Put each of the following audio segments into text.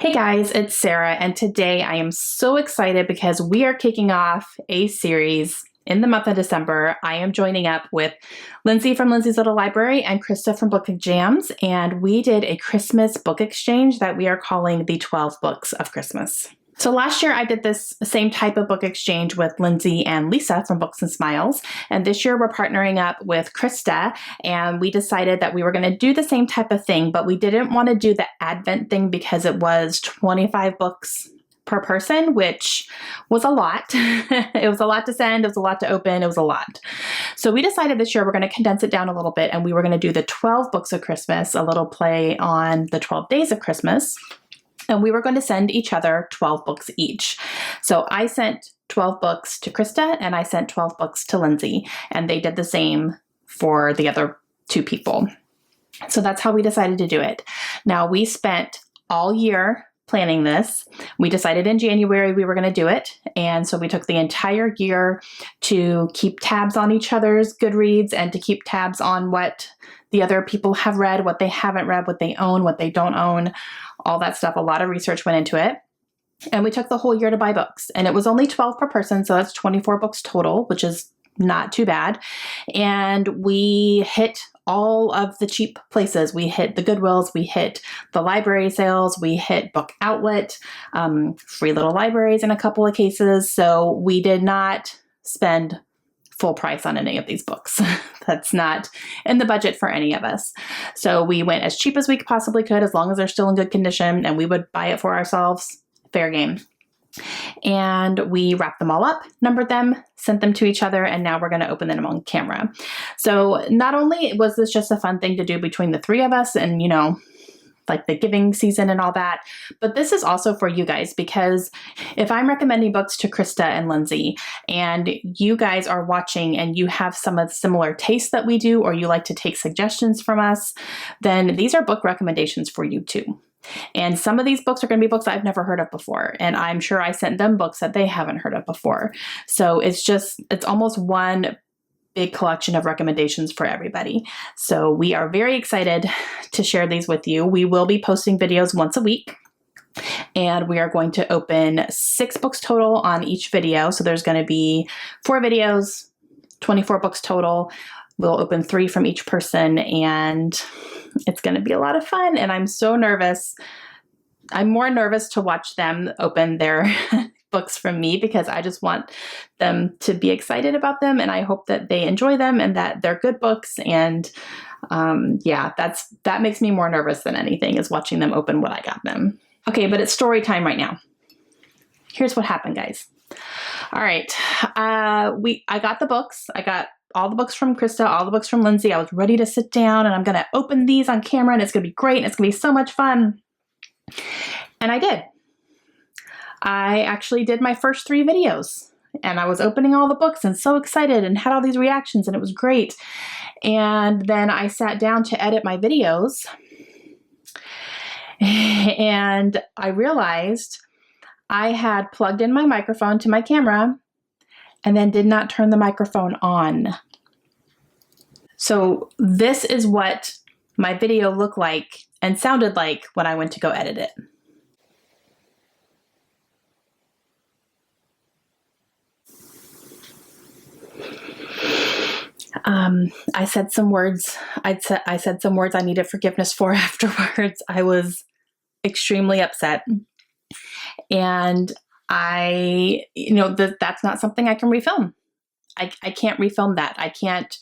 Hey guys, it's Sarah, and today I am so excited because we are kicking off a series in the month of December. I am joining up with Lindsay from Lindsay's Little Library and Krista from Book of Jams, and we did a Christmas book exchange that we are calling the 12 Books of Christmas. So last year I did this same type of book exchange with Lindsay and Lisa from Books and Smiles. And this year we're partnering up with Krista, and we decided that we were going to do the same type of thing, but we didn't want to do the Advent thing because it was 25 books per person, which was a lot. It was a lot to send. It was a lot to open. It was a lot. So we decided this year we're going to condense it down a little bit, and we were going to do the 12 Books of Christmas, a little play on the 12 Days of Christmas. And we were going to send each other 12 books each. So I sent 12 books to Krista and I sent 12 books to Lindsay, and they did the same for the other two people. So that's how we decided to do it. Now, we spent all year planning this. We decided in January we were going to do it. And so we took the entire year to keep tabs on each other's Goodreads and to keep tabs on what the other people have read, what they haven't read, what they own, what they don't own, all that stuff. A lot of research went into it. And we took the whole year to buy books. And it was only 12 per person, so that's 24 books total, which is not too bad. And we hit all of the cheap places. We hit the Goodwills, we hit the library sales, we hit Book Outlet, free little libraries in a couple of cases. So we did not spend full price on any of these books. That's not in the budget for any of us. So we went as cheap as we possibly could, as long as they're still in good condition, and we would buy it for ourselves. Fair game. And we wrapped them all up, numbered them, sent them to each other, and now we're going to open them on camera. So not only was this just a fun thing to do between the three of us and, you know, like the giving season and all that, but this is also for you guys, because if I'm recommending books to Krista and Lindsay and you guys are watching and you have some of the similar tastes that we do, or you like to take suggestions from us, then these are book recommendations for you too. And some of these books are going to be books I've never heard of before. And I'm sure I sent them books that they haven't heard of before. So it's almost one big collection of recommendations for everybody. So we are very excited to share these with you. We will be posting videos once a week, and we are going to open 6 books total on each video. So there's going to be 4 videos, 24 books total. We'll open 3 from each person, and it's going to be a lot of fun. And I'm so nervous. I'm more nervous to watch them open their books from me, because I just want them to be excited about them, and I hope that they enjoy them and that they're good books. And yeah, that makes me more nervous than anything, is watching them open what I got them. Okay, but it's story time right now. Here's what happened, guys. All right, I got the books. I got all the books from Krista, all the books from Lindsay. I was ready to sit down, and I'm going to open these on camera, and it's going to be great, and it's going to be so much fun. And I did. I actually did my first 3 videos, and I was opening all the books and so excited and had all these reactions, and it was great. And then I sat down to edit my videos, and I realized I had plugged in my microphone to my camera and then did not turn the microphone on. So this is what my video looked like and sounded like when I went to go edit it. I said some words. I said some words I needed forgiveness for afterwards. I was extremely upset, and that's not something I can refilm. I can't refilm that. I can't,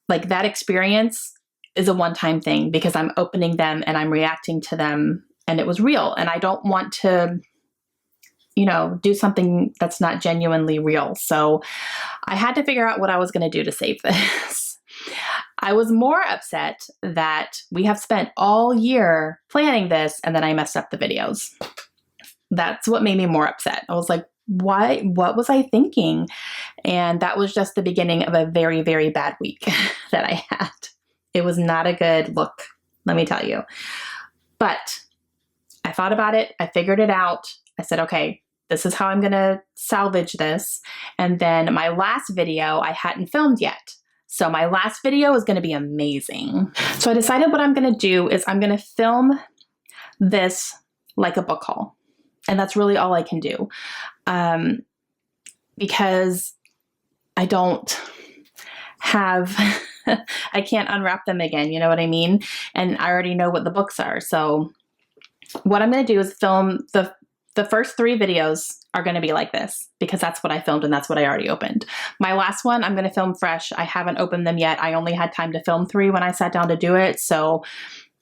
like, that experience is a one-time thing, because I'm opening them and I'm reacting to them, and it was real, and I don't want to, do something that's not genuinely real. So I had to figure out what I was going to do to save this. I was more upset that we have spent all year planning this, and then I messed up the videos. That's what made me more upset. I was like, what was I thinking? And that was just the beginning of a very, very bad week that I had. It was not a good look, let me tell you. But I thought about it. I figured it out. I said, okay, this is how I'm going to salvage this. And then my last video I hadn't filmed yet. So my last video is going to be amazing. So I decided what I'm going to do is I'm going to film this like a book haul. And that's really all I can do. Because I don't have, I can't unwrap them again. You know what I mean? And I already know what the books are. So what I'm going to do is film the first 3 videos are going to be like this because that's what I filmed and that's what I already opened. My last one, I'm going to film fresh. I haven't opened them yet. I only had time to film 3 when I sat down to do it. So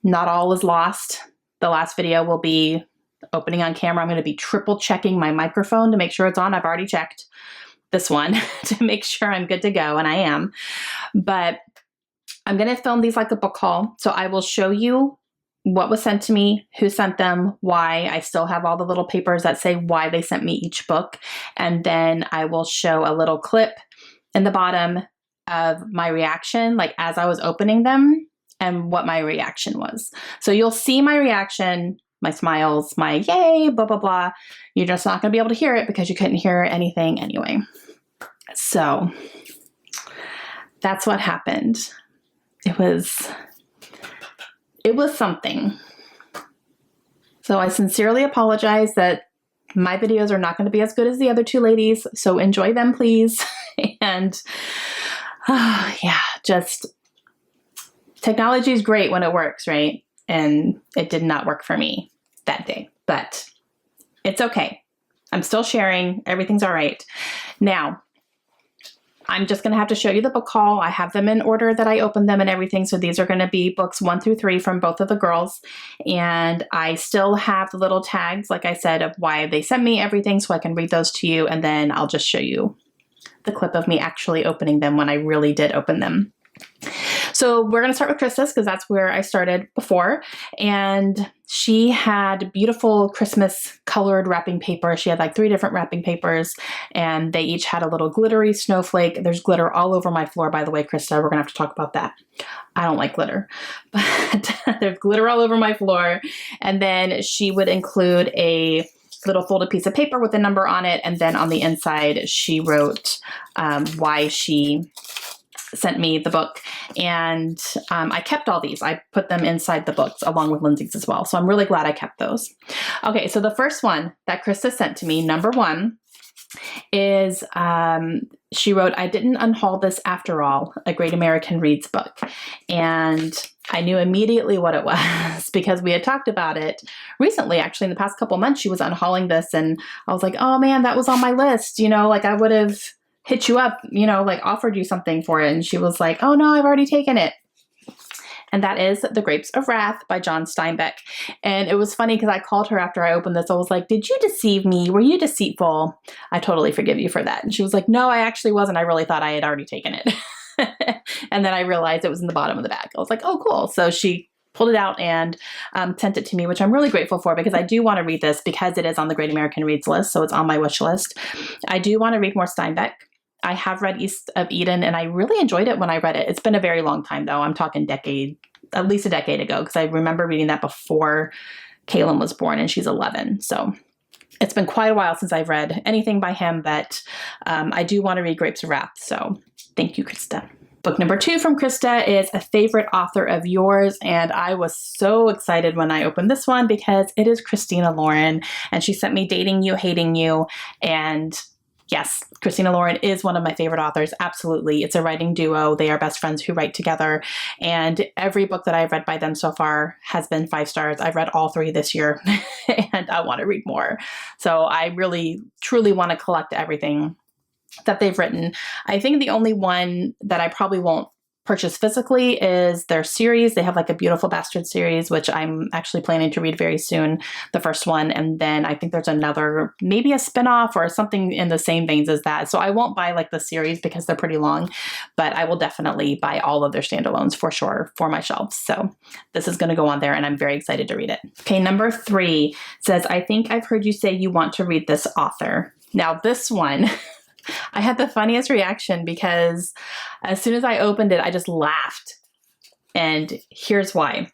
not all is lost. The last video will be opening on camera. I'm going to be triple checking my microphone to make sure it's on. I've already checked this one to make sure I'm good to go, and I am. But I'm going to film these like a book haul. So I will show you what was sent to me, who sent them, why. I still have all the little papers that say why they sent me each book. And then I will show a little clip in the bottom of my reaction, like as I was opening them and what my reaction was. So you'll see my reaction, my smiles, my yay, blah, blah, blah. You're just not going to be able to hear it because you couldn't hear anything anyway. So that's what happened. It was something. So I sincerely apologize that my videos are not going to be as good as the other 2 ladies. So enjoy them, please. And yeah, just technology is great when it works, right? And it did not work for me that day, but it's okay. I'm still sharing. Everything's all right. Now, I'm just going to have to show you the book haul. I have them in order that I opened them and everything. So these are going to be books 1 through 3 from both of the girls. And I still have the little tags, like I said, of why they sent me everything so I can read those to you. And then I'll just show you the clip of me actually opening them when I really did open them. So we're going to start with Krista's because that's where I started before. And she had beautiful Christmas colored wrapping paper. She had like 3 different wrapping papers and they each had a little glittery snowflake. There's glitter all over my floor, by the way, Krista. We're going to have to talk about that. I don't like glitter, but there's glitter all over my floor. And then she would include a little folded piece of paper with a number on it. And then on the inside, she wrote why she sent me the book. And I kept all these. I put them inside the books along with Lindsay's as well. So I'm really glad I kept those. Okay, so the first one that Krista sent to me, number 1, is she wrote, "I didn't unhaul this after all, a Great American Reads book." And I knew immediately what it was because we had talked about it recently, actually in the past couple months. She was unhauling this and I was like, oh man, that was on my list. You know, like I would have hit you up, you know, like offered you something for it. And she was like, oh no, I've already taken it. And that is The Grapes of Wrath by John Steinbeck. And it was funny because I called her after I opened this. I was like, did you deceive me? Were you deceitful? I totally forgive you for that. And she was like, no, I actually wasn't. I really thought I had already taken it. And then I realized it was in the bottom of the bag. I was like, oh, cool. So she pulled it out and sent it to me, which I'm really grateful for because I do want to read this because it is on the Great American Reads list. So it's on my wish list. I do want to read more Steinbeck. I have read East of Eden and I really enjoyed it when I read it. It's been a very long time though. I'm talking at least a decade ago because I remember reading that before Kaylin was born and she's 11. So it's been quite a while since I've read anything by him, but I do want to read Grapes of Wrath. So thank you, Krista. Book number 2 from Krista is a favorite author of yours. And I was so excited when I opened this one because it is Christina Lauren and she sent me Dating You, Hating You. And yes, Christina Lauren is one of my favorite authors. Absolutely. It's a writing duo. They are best friends who write together. And every book that I've read by them so far has been 5 stars. I've read all 3 this year and I want to read more. So I really, truly want to collect everything that they've written. I think the only one that I probably won't purchase physically is their series. They have like a Beautiful Bastard series, which I'm actually planning to read very soon, the first one. And then I think there's another, maybe a spinoff or something in the same veins as that. So I won't buy like the series because they're pretty long, but I will definitely buy all of their standalones for sure for my shelves. So this is going to go on there and I'm very excited to read it. Okay, number 3 says, I think I've heard you say you want to read this author. Now this one, I had the funniest reaction because as soon as I opened it, I just laughed. And here's why.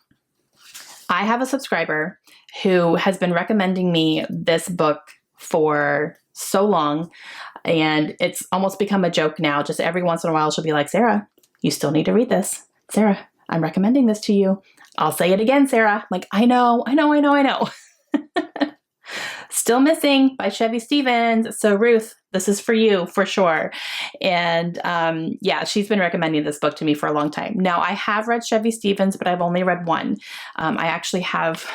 I have a subscriber who has been recommending me this book for so long, and it's almost become a joke now. Just every once in a while, she'll be like, Sarah, you still need to read this. Sarah, I'm recommending this to you. I'll say it again, Sarah. I'm like, I know. Still Missing by Chevy Stevens. So Ruth, this is for you for sure. And yeah, she's been recommending this book to me for a long time. Now, I have read Chevy Stevens, but I've only read one. I actually have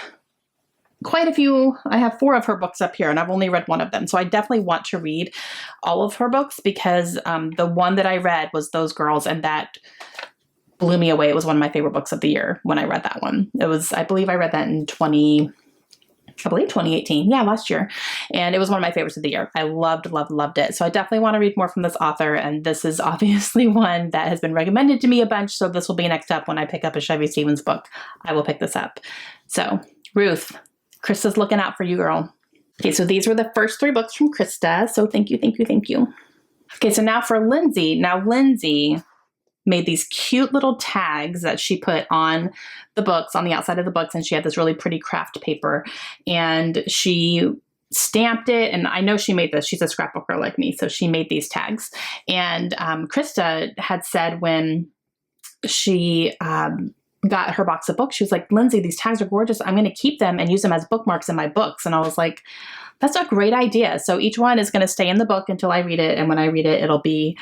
quite a few. I have 4 of her books up here, and I've only read one of them. So I definitely want to read all of her books, because the one that I read was Those Girls, and that blew me away. It was one of my favorite books of the year when I read that one. It was, I believe I read that in 2018. Yeah, last year. And it was one of my favorites of the year. I loved it. So I definitely want to read more from this author. And this is obviously one that has been recommended to me a bunch. So this will be next up when I pick up a Chevy Stevens book. I will pick this up. So Ruth, Krista's looking out for you, girl. Okay, so these were the first 3 books from Krista. So thank you. Okay, so now for Lindsay. Now Lindsay made these cute little tags that she put on the books, on the outside of the books, and she had this really pretty craft paper, and she stamped it. And I know she made this. She's a scrapbooker like me, so she made these tags. And Krista had said when she got her box of books, she was like, Lindsay, these tags are gorgeous. I'm going to keep them and use them as bookmarks in my books. And I was like, that's a great idea. So each one is going to stay in the book until I read it. And when I read it, it'll be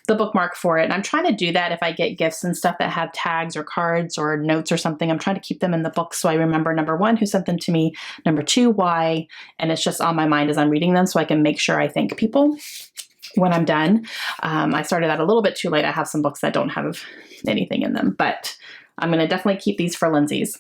the bookmark for it. And I'm trying to do that if I get gifts and stuff that have tags or cards or notes or something. I'm trying to keep them in the book so I remember, number 1, who sent them to me, number 2, why, and it's just on my mind as I'm reading them so I can make sure I thank people when I'm done. I started that a little bit too late. I have some books that don't have anything in them, but I'm going to definitely keep these for Lindsay's.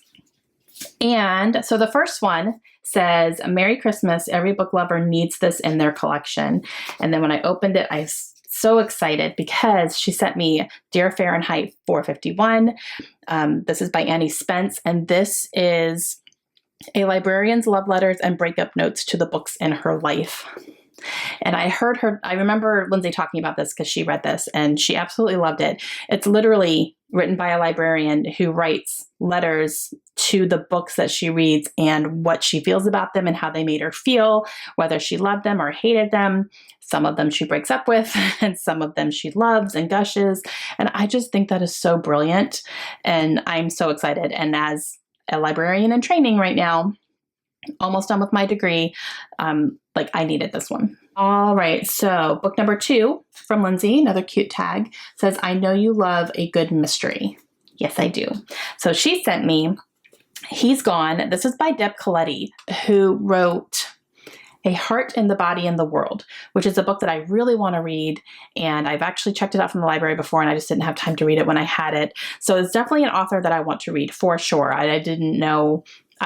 And so the first one says, Merry Christmas. Every book lover needs this in their collection. And then when I opened it, I was so excited because she sent me Dear Fahrenheit 451. This is by Annie Spence. And this is a librarian's love letters and breakup notes to the books in her life. And I remember Lindsay talking about this because she read this and she absolutely loved it. It's literally written by a librarian who writes letters to the books that she reads and what she feels about them and how they made her feel, whether she loved them or hated them. Some of them she breaks up with and some of them she loves and gushes. And I just think that is so brilliant. And I'm so excited. And as a librarian in training right now, almost done with my degree, I needed this one. All right, so book number 2 from Lindsay, another cute tag, says, I know you love a good mystery. Yes, I do. So she sent me He's Gone. This is by Deb Coletti, who wrote A Heart in the Body and the World, which is a book that I really want to read. And I've actually checked it out from the library before, and I just didn't have time to read it when I had it. So it's definitely an author that I want to read for sure. I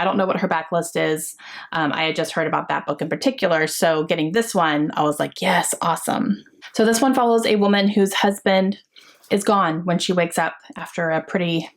don't know what her backlist is. I had just heard about that book in particular. So getting this one, I was like, yes, awesome. So this one follows a woman whose husband is gone when she wakes up after a pretty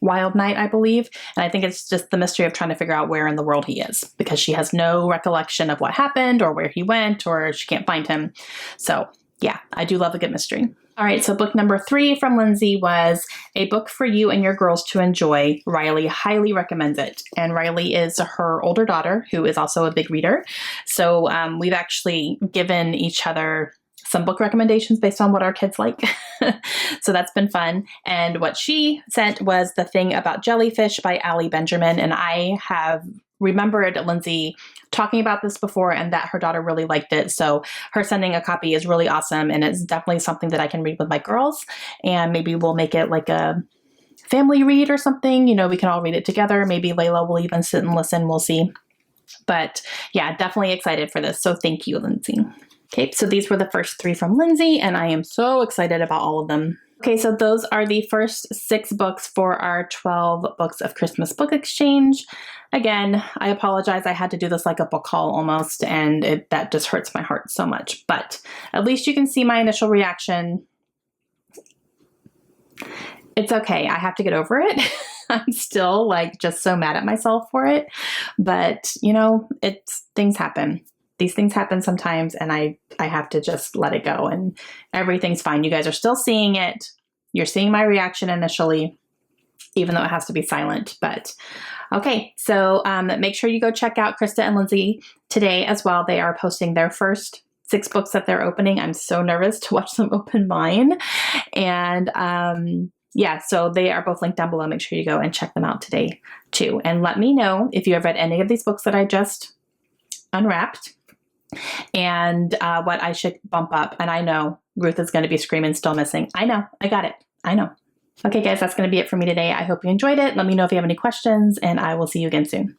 wild night, I believe. And I think it's just the mystery of trying to figure out where in the world he is, because she has no recollection of what happened or where he went, or she can't find him. So yeah, I do love a good mystery. All right, so book number 3 from Lindsay was A Book for You and Your Girls to Enjoy. Riley highly recommends it. And Riley is her older daughter, who is also a big reader. So we've actually given each other some book recommendations based on what our kids like. So that's been fun. And what she sent was The Thing About Jellyfish by Allie Benjamin. And I have remembered Lindsay talking about this before and that her daughter really liked it. So her sending a copy is really awesome. And it's definitely something that I can read with my girls. And maybe we'll make it like a family read or something. We can all read it together. Maybe Layla will even sit and listen. We'll see. But yeah, definitely excited for this. So thank you, Lindsay. Okay, so these were the first 3 from Lindsay, and I am so excited about all of them. Okay, so those are the first 6 books for our 12 Books of Christmas book exchange. Again, I apologize. I had to do this like a book haul almost, and that just hurts my heart so much. But at least you can see my initial reaction. It's okay. I have to get over it. I'm still just so mad at myself for it. But, things happen. These things happen sometimes, and I have to just let it go, and everything's fine. You guys are still seeing it. You're seeing my reaction initially, even though it has to be silent. But okay, so make sure you go check out Krista and Lindsay today as well. They are posting their first 6 books that they're opening. I'm so nervous to watch them open mine. And Yeah, so they are both linked down below. Make sure you go and check them out today too. And let me know if you have read any of these books that I just unwrapped and what I should bump up. And I know Ruth is going to be screaming Still Missing. I know. I got it. I know. Okay, guys, that's going to be it for me today. I hope you enjoyed it. Let me know if you have any questions, and I will see you again soon.